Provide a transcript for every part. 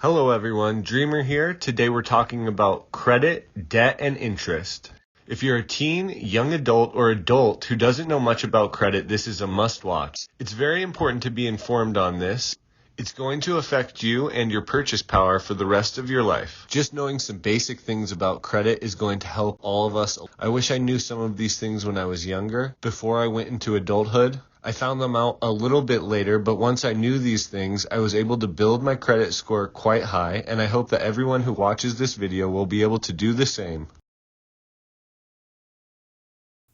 Hello everyone, Dreamer here. Today we're talking about credit, debt, and interest. If you're a teen, young adult, or adult who doesn't know much about credit, this is a must-watch. It's very important to be informed on this. It's going to affect you and your purchase power for the rest of your life. Just knowing some basic things about credit is going to help all of us. I wish I knew some of these things when I was younger, before I went into adulthood. I found them out a little bit later, but once I knew these things, I was able to build my credit score quite high, and I hope that everyone who watches this video will be able to do the same.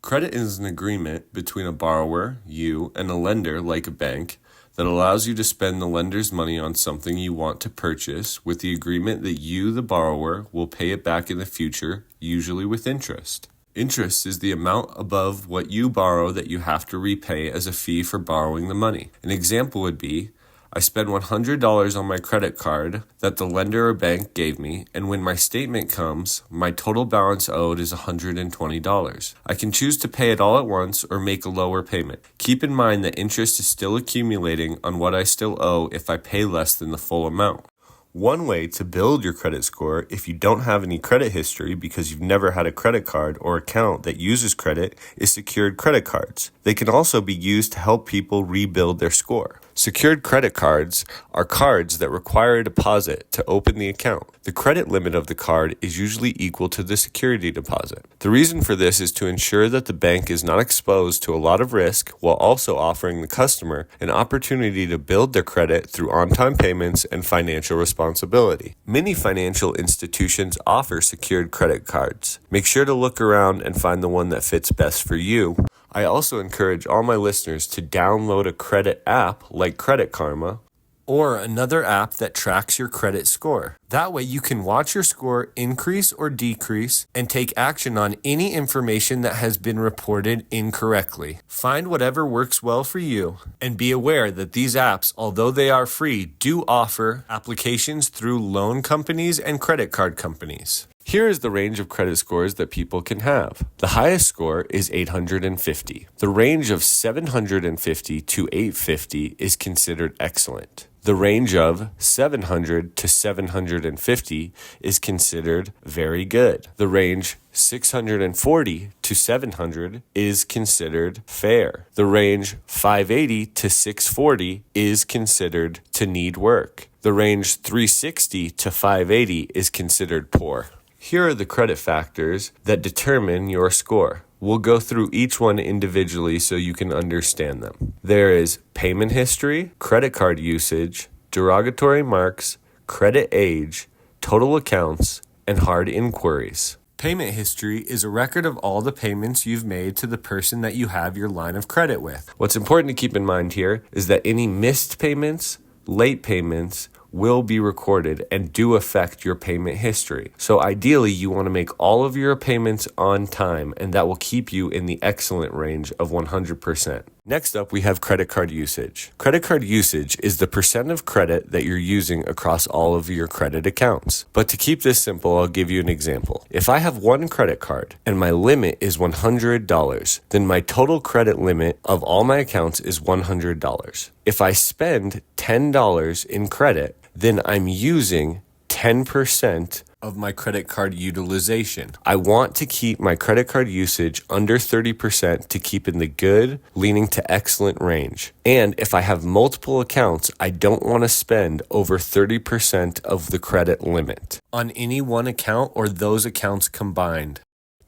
Credit is an agreement between a borrower, you, and a lender, like a bank, that allows you to spend the lender's money on something you want to purchase with the agreement that you, the borrower, will pay it back in the future, usually with interest. Interest is the amount above what you borrow that you have to repay as a fee for borrowing the money. An example would be, I spend $100 on my credit card that the lender or bank gave me, and when my statement comes, my total balance owed is $120. I can choose to pay it all at once or make a lower payment. Keep in mind that interest is still accumulating on what I still owe if I pay less than the full amount. One way to build your credit score if you don't have any credit history because you've never had a credit card or account that uses credit is secured credit cards. They can also be used to help people rebuild their score. Secured credit cards are cards that require a deposit to open the account. The credit limit of the card is usually equal to the security deposit. The reason for this is to ensure that the bank is not exposed to a lot of risk while also offering the customer an opportunity to build their credit through on-time payments and financial responsibility. Many financial institutions offer secured credit cards. Make sure to look around and find the one that fits best for you. I also encourage all my listeners to download a credit app like Credit Karma or another app that tracks your credit score. That way you can watch your score increase or decrease and take action on any information that has been reported incorrectly. Find whatever works well for you and be aware that these apps, although they are free, do offer applications through loan companies and credit card companies. Here is the range of credit scores that people can have. The highest score is 850. The range of 750 to 850 is considered excellent. The range of 700 to 750 is considered very good. The range 640 to 700 is considered fair. The range 580 to 640 is considered to need work. The range 360 to 580 is considered poor. Here are the credit factors that determine your score. We'll go through each one individually so you can understand them. There is payment history, credit card usage, derogatory marks, credit age, total accounts, and hard inquiries. Payment history is a record of all the payments you've made to the person that you have your line of credit with. What's important to keep in mind here is that any missed payments, late payments, will be recorded and do affect your payment history. So ideally, you want to make all of your payments on time, and that will keep you in the excellent range of 100%. Next up, we have credit card usage. Credit card usage is the percent of credit that you're using across all of your credit accounts. But to keep this simple, I'll give you an example. If I have one credit card and my limit is $100, then my total credit limit of all my accounts is $100. If I spend $10 in credit, then I'm using 10% of my credit card utilization. I want to keep my credit card usage under 30% to keep in the good, leaning to excellent range. And if I have multiple accounts, I don't want to spend over 30% of the credit limit on any one account or those accounts combined.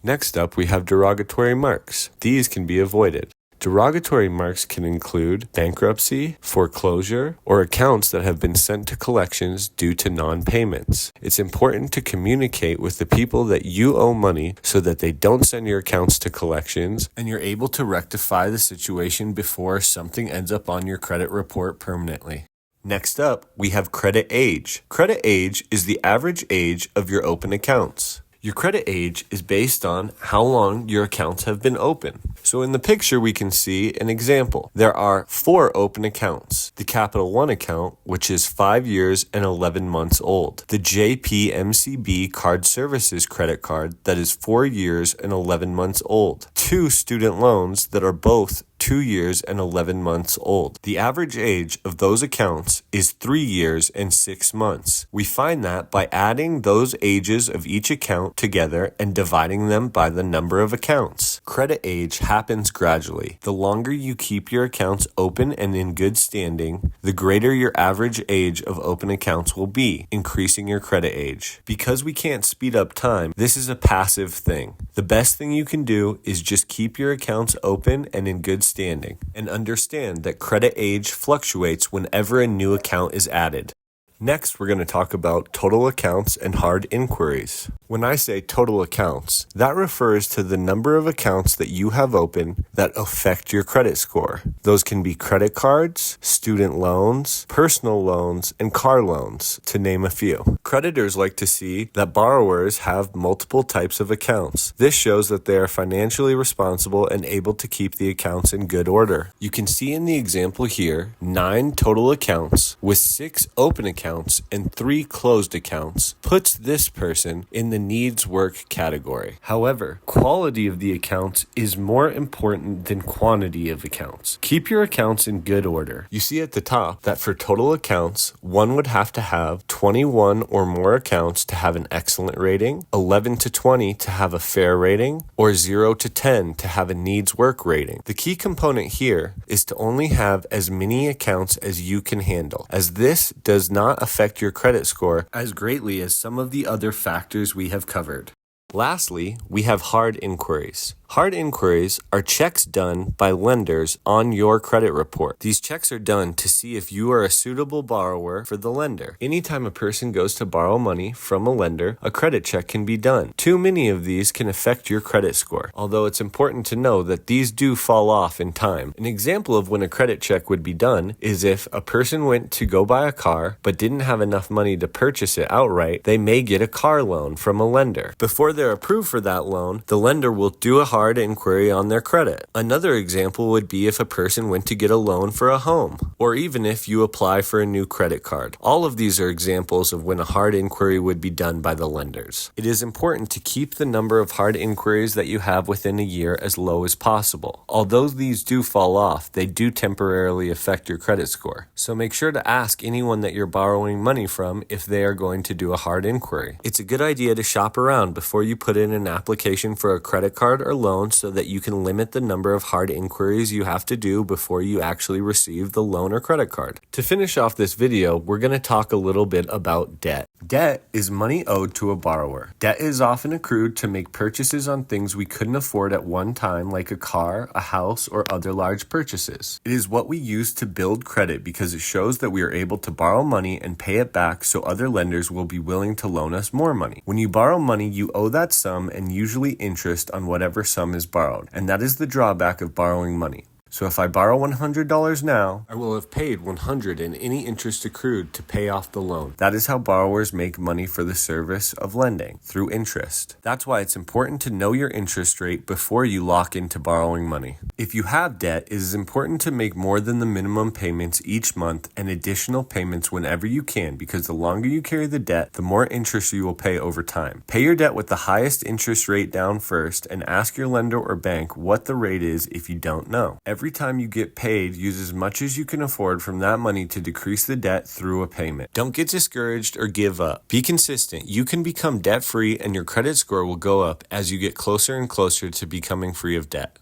Next up, we have derogatory marks. These can be avoided. Derogatory marks can include bankruptcy, foreclosure, or accounts that have been sent to collections due to non-payments. It's important to communicate with the people that you owe money so that they don't send your accounts to collections and you're able to rectify the situation before something ends up on your credit report permanently. Next up, we have credit age. Credit age is the average age of your open accounts. Your credit age is based on how long your accounts have been open. So in the picture, we can see an example. There are 4 open accounts. The Capital One account, which is 5 years and 11 months old. The JPMCB Card Services credit card that is 4 years and 11 months old. 2 student loans that are both 2 years and 11 months old. The average age of those accounts is 3 years and 6 months. We find that by adding those ages of each account together and dividing them by the number of accounts. Credit age happens gradually. The longer you keep your accounts open and in good standing, the greater your average age of open accounts will be, increasing your credit age. Because we can't speed up time, this is a passive thing. The best thing you can do is just keep your accounts open and in good standing, and understand that credit age fluctuates whenever a new account is added. Next, we're going to talk about total accounts and hard inquiries. When I say total accounts, that refers to the number of accounts that you have open that affect your credit score. Those can be credit cards, student loans, personal loans, and car loans, to name a few. Creditors like to see that borrowers have multiple types of accounts. This shows that they are financially responsible and able to keep the accounts in good order. You can see in the example here, 9 total accounts with 6 open accounts and 3 closed accounts puts this person in the needs work category. However, quality of the accounts is more important than quantity of accounts. Keep your accounts in good order. You see at the top that for total accounts, one would have to have 21 or more accounts to have an excellent rating, 11 to 20 to have a fair rating, or 0 to 10 to have a needs work rating. The key component here is to only have as many accounts as you can handle, as this does not affect your credit score as greatly as some of the other factors we have covered. Lastly, we have hard inquiries. Hard inquiries are checks done by lenders on your credit report. These checks are done to see if you are a suitable borrower for the lender. Anytime a person goes to borrow money from a lender, a credit check can be done. Too many of these can affect your credit score, although it's important to know that these do fall off in time. An example of when a credit check would be done is if a person went to go buy a car but didn't have enough money to purchase it outright, they may get a car loan from a lender. Before they're approved for that loan, the lender will do a hard inquiry on their credit. Another example would be if a person went to get a loan for a home, or even if you apply for a new credit card. All of these are examples of when a hard inquiry would be done by the lenders. It is important to keep the number of hard inquiries that you have within a year as low as possible. Although these do fall off, they do temporarily affect your credit score. So make sure to ask anyone that you're borrowing money from if they are going to do a hard inquiry. It's a good idea to shop around before you put in an application for a credit card or loan so that you can limit the number of hard inquiries you have to do before you actually receive the loan or credit card. To finish off this video, we're going to talk a little bit about debt. Debt is money owed to a borrower. Debt is often accrued to make purchases on things we couldn't afford at one time, like a car, a house, or other large purchases. It is what we use to build credit because it shows that we are able to borrow money and pay it back so other lenders will be willing to loan us more money. When you borrow money, you owe that sum and usually interest on whatever sum is borrowed, and that is the drawback of borrowing money. So if I borrow $100 now, I will have paid $100 in any interest accrued to pay off the loan. That is how borrowers make money for the service of lending, through interest. That's why it's important to know your interest rate before you lock into borrowing money. If you have debt, it is important to make more than the minimum payments each month and additional payments whenever you can, because the longer you carry the debt, the more interest you will pay over time. Pay your debt with the highest interest rate down first and ask your lender or bank what the rate is if you don't know. Every time you get paid, use as much as you can afford from that money to decrease the debt through a payment. Don't get discouraged or give up. Be consistent. You can become debt-free and your credit score will go up as you get closer and closer to becoming free of debt.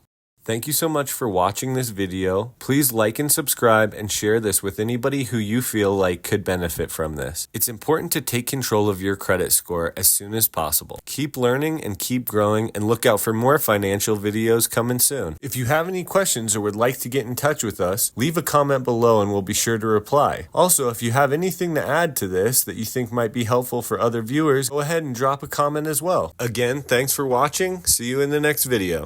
Thank you so much for watching this video. Please like and subscribe and share this with anybody who you feel like could benefit from this. It's important to take control of your credit score as soon as possible. Keep learning and keep growing, and look out for more financial videos coming soon. If you have any questions or would like to get in touch with us, leave a comment below and we'll be sure to reply. Also, if you have anything to add to this that you think might be helpful for other viewers, go ahead and drop a comment as well. Again, thanks for watching. See you in the next video.